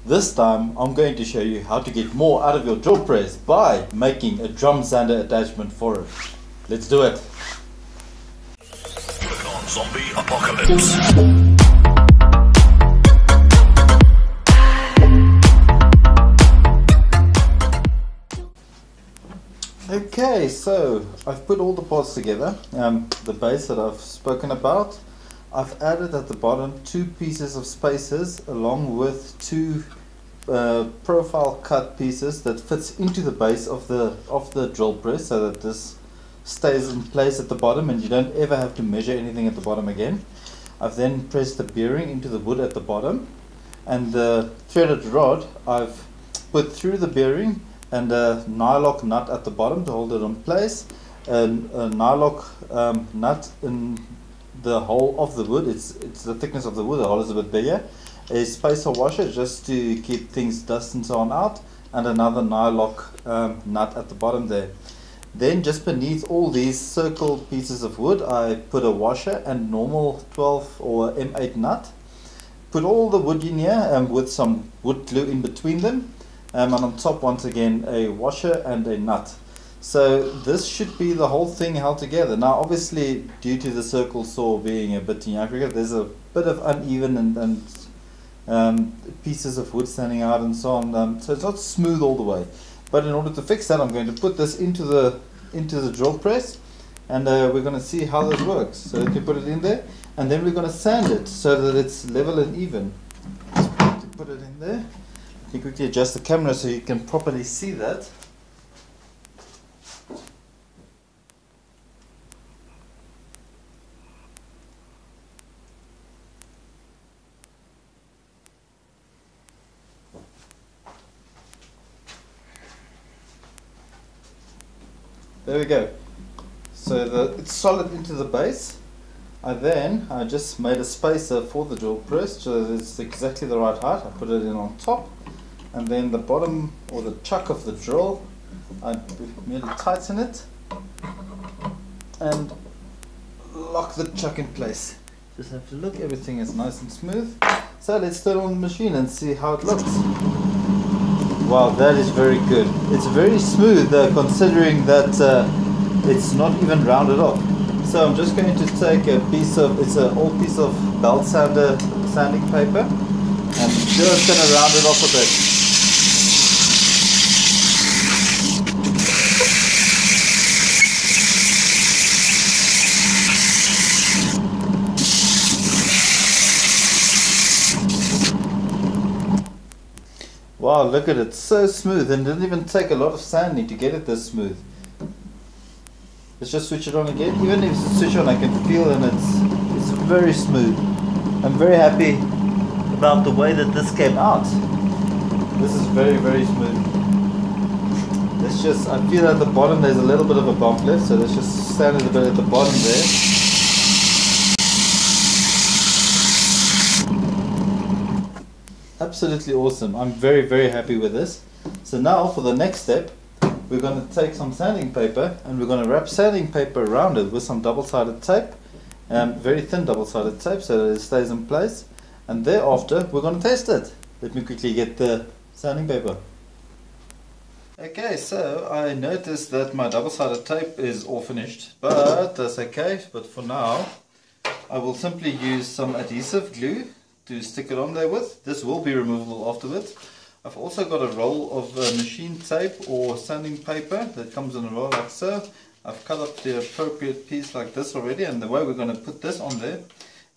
This time I'm going to show you how to get more out of your drill press by making a drum sander attachment for it. Let's do it. Click on Zombie Apocalypse. Okay, so I've put all the parts together, the base that I've spoken about. I've added at the bottom 2 pieces of spacers along with 2 profile cut pieces that fits into the base of the drill press, so that this stays in place at the bottom and you don't ever have to measure anything at the bottom again. I've then pressed the bearing into the wood at the bottom, and the threaded rod I've put through the bearing and a nylock nut at the bottom to hold it in place, and a nylock nut in the hole of the wood. It's the thickness of the wood, the hole is a bit bigger. A spacer washer just to keep things, dust and so on out, and another nylock nut at the bottom there. Then just beneath all these circle pieces of wood I put a washer and normal 12 or M8 nut. Put all the wood in here with some wood glue in between them, and on top once again a washer and a nut. So this should be the whole thing held together. Now obviously, due to the circle saw being a bit in Africa, there's a bit of uneven and pieces of wood standing out and so on, so it's not smooth all the way. But in order to fix that, I'm going to put this into the drill press, and we're going to see how this works. So let me put it in there, and then we're going to sand it so that it's level and even. Just put it in there. Let me quickly adjust the camera so you can properly see that. There we go. So it's solid into the base. I just made a spacer for the drill press so that it's exactly the right height. I put it in on top, and then the bottom or the chuck of the drill, I merely tighten it and lock the chuck in place. Just have to look, everything is nice and smooth. So let's turn on the machine and see how it looks. Wow, that is very good. It's very smooth considering that it's not even rounded off. So I'm just going to take it's an old piece of belt sander sanding paper, and just going to round it off a bit. Wow, look at it, so smooth, and it didn't even take a lot of sanding to get it this smooth. Let's just switch it on again. Even if it's switch on, I can feel, and it's very smooth. I'm very happy about the way that this came out. This is very, very smooth. I feel at the bottom there's a little bit of a bump left, so let's just sand it a bit at the bottom there. Absolutely awesome. I'm very, very happy with this. So now for the next step, we're going to take some sanding paper and we're going to wrap sanding paper around it with some double-sided tape, very thin double-sided tape so that it stays in place, and thereafter we're going to test it. Let me quickly get the sanding paper. Okay, so I noticed that my double-sided tape is all finished, but that's okay. But for now I will simply use some adhesive glue to stick it on there with. This will be removable afterwards. I've also got a roll of machine tape or sanding paper that comes in a roll like so. I've cut up the appropriate piece like this already, and the way we're going to put this on there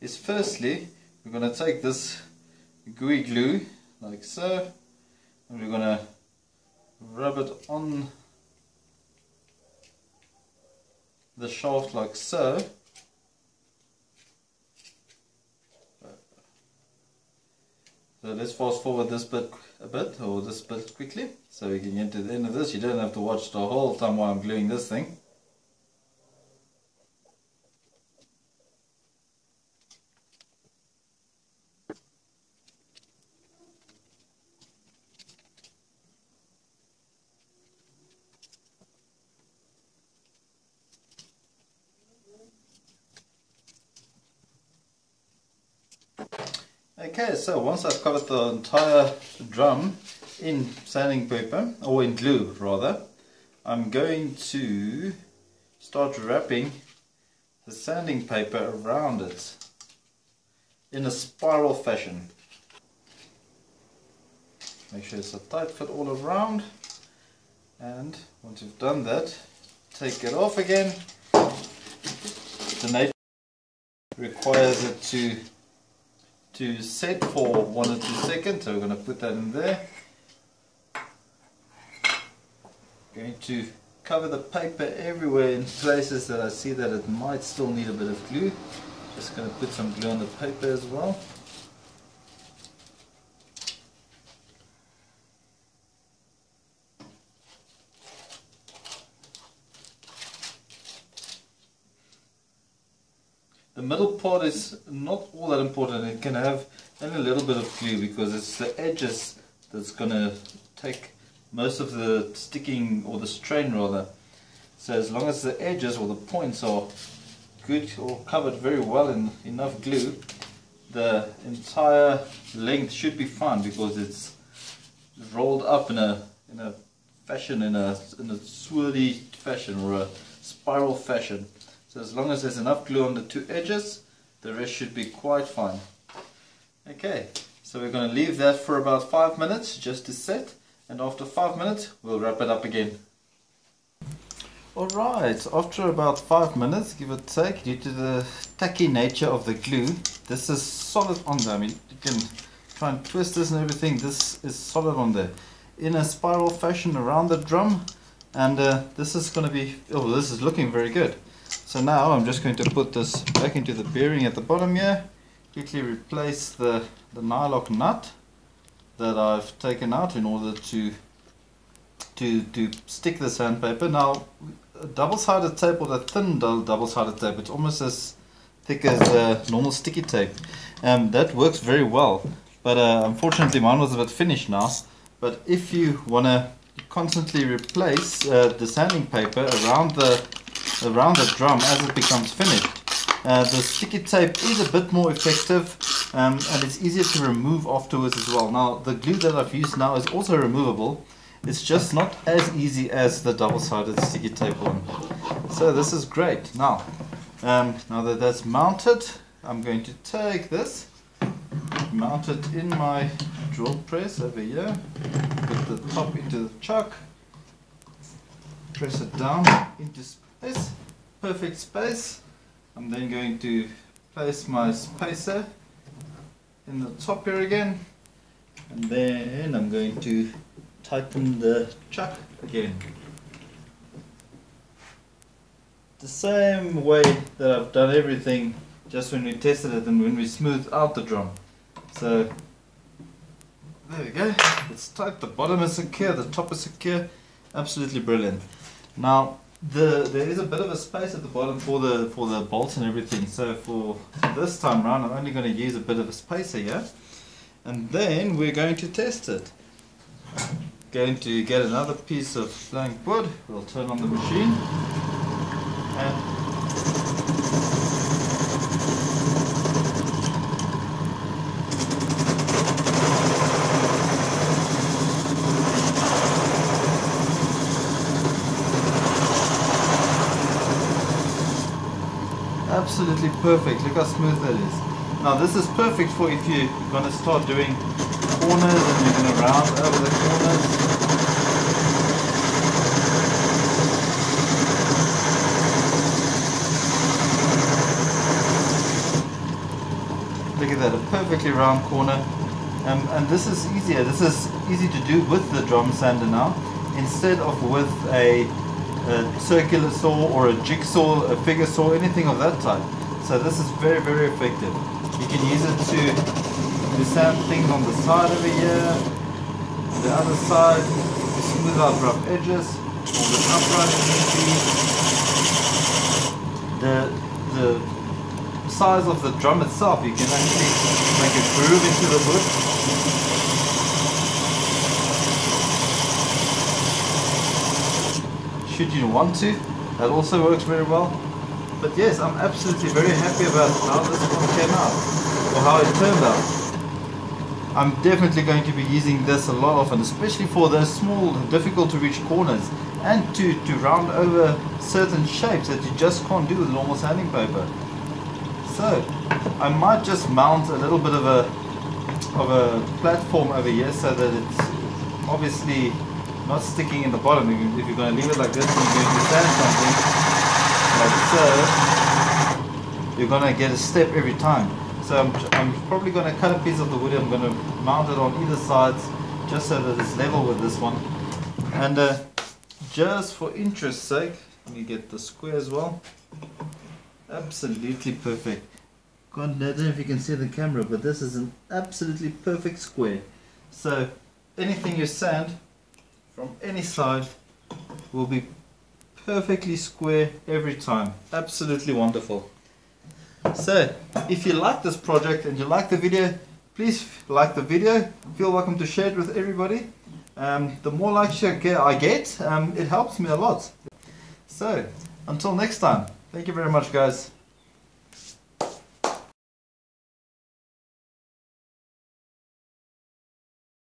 is, firstly we're going to take this gooey glue like so, and we're going to rub it on the shaft like so. So let's fast forward this bit a bit, or this bit quickly, so we can get to the end of this. You don't have to watch the whole time while I'm gluing this thing. Okay, so once I've covered the entire drum in sanding paper, or in glue rather, I'm going to start wrapping the sanding paper around it in a spiral fashion. Make sure it's a tight fit all around, and once you've done that, take it off again. The nature requires it to set for 1 or 2 seconds, so we're going to put that in there. Going to cover the paper everywhere in places that I see that it might still need a bit of glue. Just going to put some glue on the paper as well. The middle part is not all that important. It can have only a little bit of glue because it's the edges that's going to take most of the sticking, or the strain rather. So as long as the edges or the points are good or covered very well in enough glue, the entire length should be fine because it's rolled up in a fashion, in a swirly fashion or a spiral fashion. So as long as there's enough glue on the 2 edges, the rest should be quite fine. Okay, so we're going to leave that for about 5 minutes just to set, and after 5 minutes we'll wrap it up again. Alright, after about 5 minutes, give or take, due to the tacky nature of the glue, this is solid on there. I mean, you can try and twist this and everything, this is solid on there. In a spiral fashion around the drum, and this is going to be, oh, this is looking very good. So now I'm just going to put this back into the bearing at the bottom here, quickly replace the nylock nut that I've taken out in order to stick the sandpaper. Now, double-sided tape, or the thin double-sided tape, it's almost as thick as normal sticky tape. That works very well, but unfortunately mine was a bit finished now. But if you want to constantly replace the sanding paper around the drum as it becomes finished, the sticky tape is a bit more effective, and it's easier to remove afterwards as well. Now the glue that I've used now is also removable. It's just not as easy as the double-sided sticky tape one. So this is great. Now that that's mounted, I'm going to take this, mount it in my drill press over here, put the top into the chuck, press it down into space, perfect space. I'm then going to place my spacer in the top here again, and then I'm going to tighten the chuck again. The same way that I've done everything just when we tested it and when we smoothed out the drum. So there we go, it's tight, the bottom is secure, the top is secure, absolutely brilliant. Now there is a bit of a space at the bottom for the bolts and everything, so for this time round I'm only going to use a bit of a spacer here, and then we're going to test it. Going to get another piece of blank wood, we'll turn on the machine, and absolutely perfect. Look how smooth that is. Now this is perfect for if you're going to start doing corners and you're going to round over the corners. Look at that, a perfectly round corner. And this is easier. This is easy to do with the drum sander now, instead of with a circular saw or a jigsaw, a figure saw, anything of that type. So this is very, very effective. You can use it to sand things on the side over here, on the other side, to smooth out rough edges, on the upright the size of the drum itself, you can actually make a groove into the wood. Should you want to, that also works very well. But yes, I'm absolutely very happy about how this one came out, or how it turned out. I'm definitely going to be using this a lot often, especially for those small, difficult to reach corners, and to round over certain shapes that you just can't do with normal sanding paper. So I might just mount a little bit of a platform over here so that it's obviously not sticking in the bottom. If you're going to leave it like this and you're going to sand something like so, you're going to get a step every time. So I'm probably going to cut a piece of the wood. I'm going to mount it on either sides just so that it's level with this one. And just for interest's sake, let me get the square as well. Absolutely perfect. God, I don't know if you can see the camera, but this is an absolutely perfect square. So anything you sand from any side will be perfectly square every time. Absolutely wonderful. So if you like this project and you like the video, please like the video. Feel welcome to share it with everybody. The more likes I get, it helps me a lot. So until next time, thank you very much, guys.